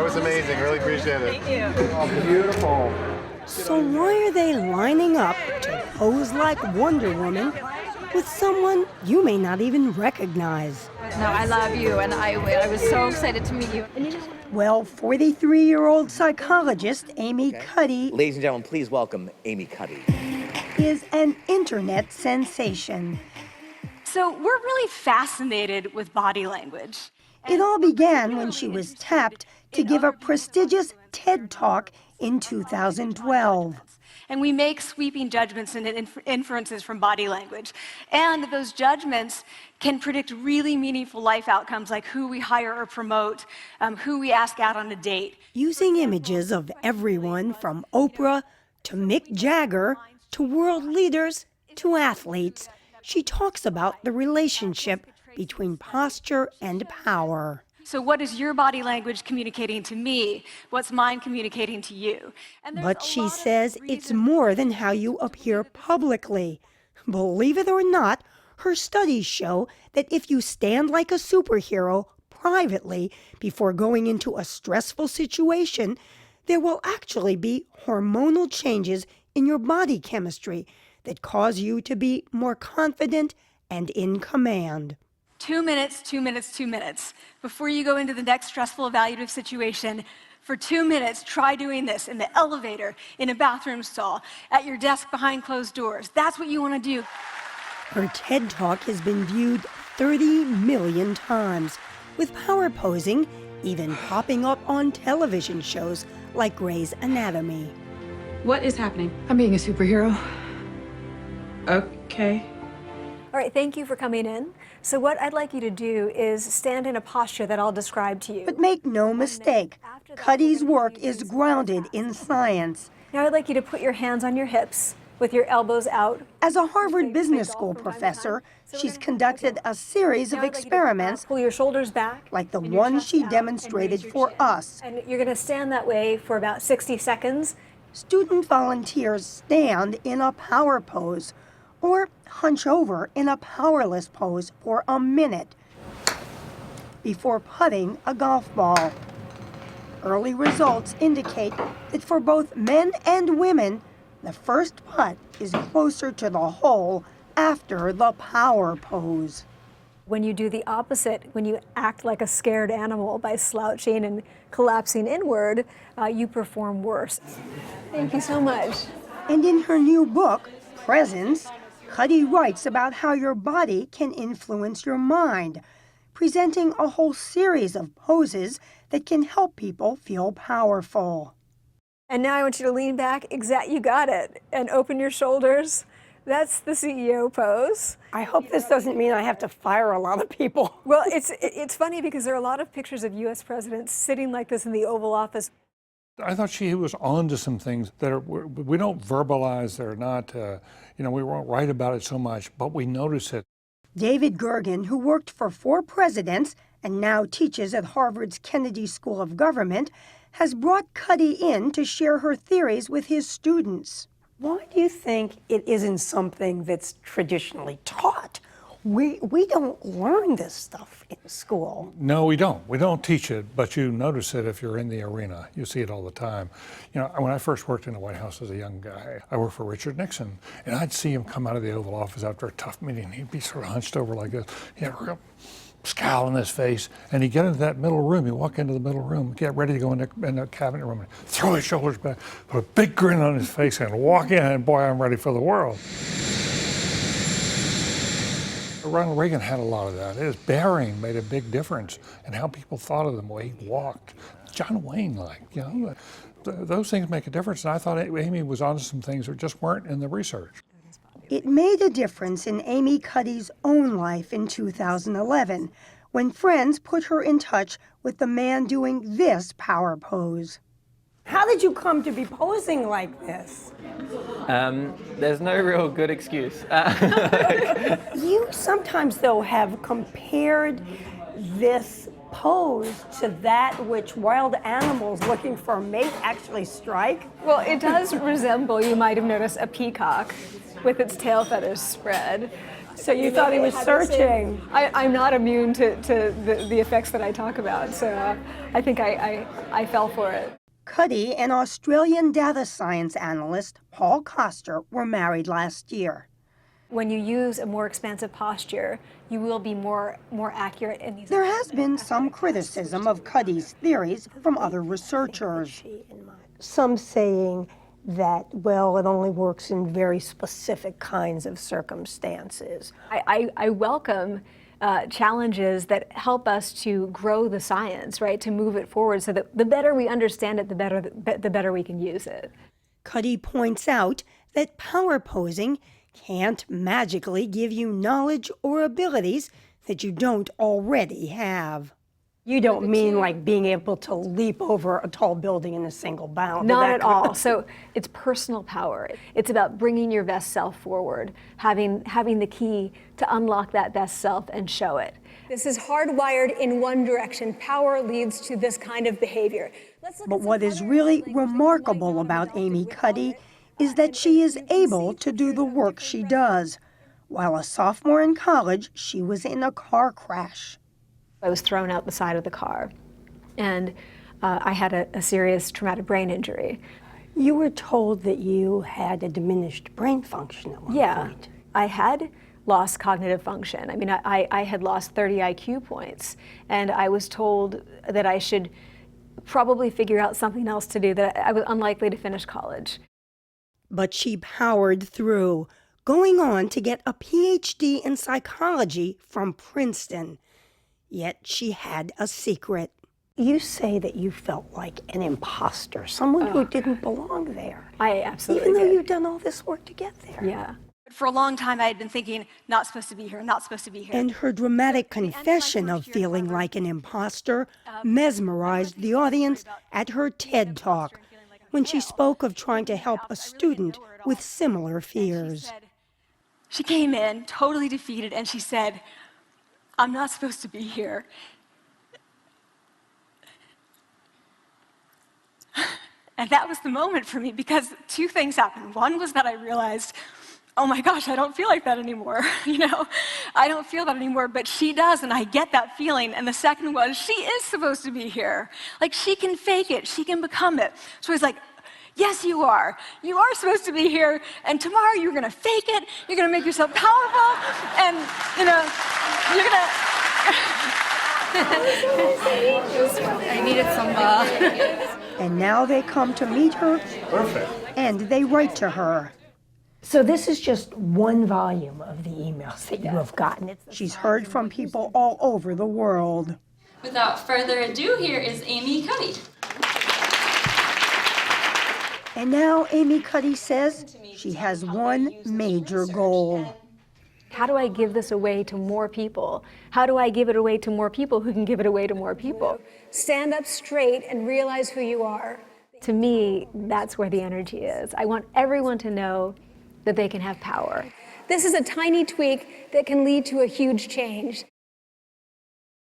was amazing. Really appreciate it. Thank you. Oh, beautiful. So why are they lining up to pose like Wonder Woman with someone you may not even recognize? No, I love you, and I was so excited to meet you. Well, 43-year-old psychologist Amy Cuddy Ladies and gentlemen, please welcome Amy Cuddy. is an internet sensation. So we're really fascinated with body language. It all began when she was tapped to give a prestigious TED Talk in 2012. And we make sweeping judgments and inferences from body language. And those judgments can predict really meaningful life outcomes, like who we hire or promote, who we ask out on a date. Using images of everyone from Oprah to Mick Jagger to world leaders to athletes, she talks about the relationship between posture and power. So what is your body language communicating to me? What's mine communicating to you? But she says it's more than how you appear publicly. Believe it or not, her studies show that if you stand like a superhero privately before going into a stressful situation, there will actually be hormonal changes in your body chemistry that cause you to be more confident and in command. 2 minutes, 2 minutes, 2 minutes. Before you go into the next stressful evaluative situation, for 2 minutes, try doing this in the elevator, in a bathroom stall, at your desk behind closed doors. That's what you want to do. Her TED Talk has been viewed 30 million times, with power posing even popping up on television shows like Grey's Anatomy. What is happening? I'm being a superhero. Okay. All right, thank you for coming in. So what I'd like you to do is stand in a posture that I'll describe to you. But make no mistake, Cuddy's work is grounded in science. Now I'd like you to put your hands on your hips with your elbows out. As a Harvard Business School professor, she's conducted a series of experiments Pull your shoulders back. like the one she demonstrated for us. And you're going to stand that way for about 60 seconds. Student volunteers stand in a power pose or hunch over in a powerless pose for a minute before putting a golf ball. Early results indicate that for both men and women, the first putt is closer to the hole after the power pose. When you do the opposite, when you act like a scared animal by slouching and collapsing inward, you perform worse. Thank you so much. And in her new book, Presence, Cuddy writes about how your body can influence your mind, presenting a whole series of poses that can help people feel powerful. And now I want you to lean back, you got it, and open your shoulders. That's the CEO pose. I hope this doesn't mean I have to fire a lot of people. Well, it's funny because there are a lot of pictures of U.S. presidents sitting like this in the Oval Office. I thought she was on to some things that we don't verbalize. They're not, we won't write about it so much, but we notice it. David Gergen, who worked for 4 presidents and now teaches at Harvard's Kennedy School of Government, has brought Cuddy in to share her theories with his students. Why do you think it isn't something that's traditionally taught? We don't learn this stuff in school. No, we don't. We don't teach it, but you notice it if you're in the arena. You see it all the time. When I first worked in the White House as a young guy, I worked for Richard Nixon, and I'd see him come out of the Oval Office after a tough meeting. He'd be sort of hunched over like this. He had a real scowl on his face, and he'd get into that middle room. He'd walk into the middle room, get ready to go in the cabinet room, and throw his shoulders back, put a big grin on his face, and walk in, and boy, I'm ready for the world. Ronald Reagan had a lot of that. His bearing made a big difference in how people thought of him, the way he walked. John Wayne, those things make a difference. And I thought Amy was onto some things that just weren't in the research. It made a difference in Amy Cuddy's own life in 2011, when friends put her in touch with the man doing this power pose. How did you come to be posing like this? There's no real good excuse. You sometimes, though, have compared this pose to that which wild animals looking for a mate actually strike. Well, it does resemble, you might have noticed, a peacock with its tail feathers spread. So you thought he was searching. I'm not immune to the effects that I talk about, so I think I fell for it. Cuddy and Australian data science analyst Paul Coster were married last year. When you use a more expansive posture, you will be more accurate in these. There has been some criticism of Cuddy's theories from other researchers. Some saying that, well, it only works in very specific kinds of circumstances. I welcome challenges that help us to grow the science, right, to move it forward so that the better we understand it, the better we can use it. Cuddy points out that power posing can't magically give you knowledge or abilities that you don't already have. You don't mean like being able to leap over a tall building in a single bound? Not at all. So it's personal power. It's about bringing your best self forward, having the key to unlock that best self and show it. This is hardwired in one direction. Power leads to this kind of behavior. But what is really remarkable about Amy Cuddy is that she is able to do the work she does. While a sophomore in college, she was in a car crash. I was thrown out the side of the car, and I had a serious traumatic brain injury. You were told that you had a diminished brain function at one point. I had lost cognitive function. I mean, I had lost 30 IQ points, and I was told that I should probably figure out something else to do, that I was unlikely to finish college. But she powered through, going on to get a PhD in psychology from Princeton. Yet she had a secret. You say that you felt like an imposter, someone who didn't belong there. I absolutely Even though did. you've done all this work to get there. Yeah. For a long time, I had been thinking, not supposed to be here, not supposed to be here. And her dramatic confession of feeling like an imposter mesmerized the audience at her TED Talk when she spoke of trying to help a student with similar fears. She came in totally defeated, and she said, I'm not supposed to be here. And that was the moment for me, because two things happened. One was that I realized, oh my gosh, I don't feel like that anymore. I don't feel that anymore, but she does, and I get that feeling. And the second was, she is supposed to be here. Like, she can fake it, she can become it. So I was like, yes, you are. You are supposed to be here, and tomorrow you're gonna fake it, you're gonna make yourself powerful, and you're gonna... I needed some And now they come to meet her. Perfect. And they write to her. So this is just one volume of the emails that you have gotten. She's heard from people all over the world. Without further ado, here is Amy Cuddy. And now Amy Cuddy says she has one major goal. How do I give this away to more people? How do I give it away to more people who can give it away to more people? Stand up straight and realize who you are. To me, that's where the energy is. I want everyone to know that they can have power. This is a tiny tweak that can lead to a huge change.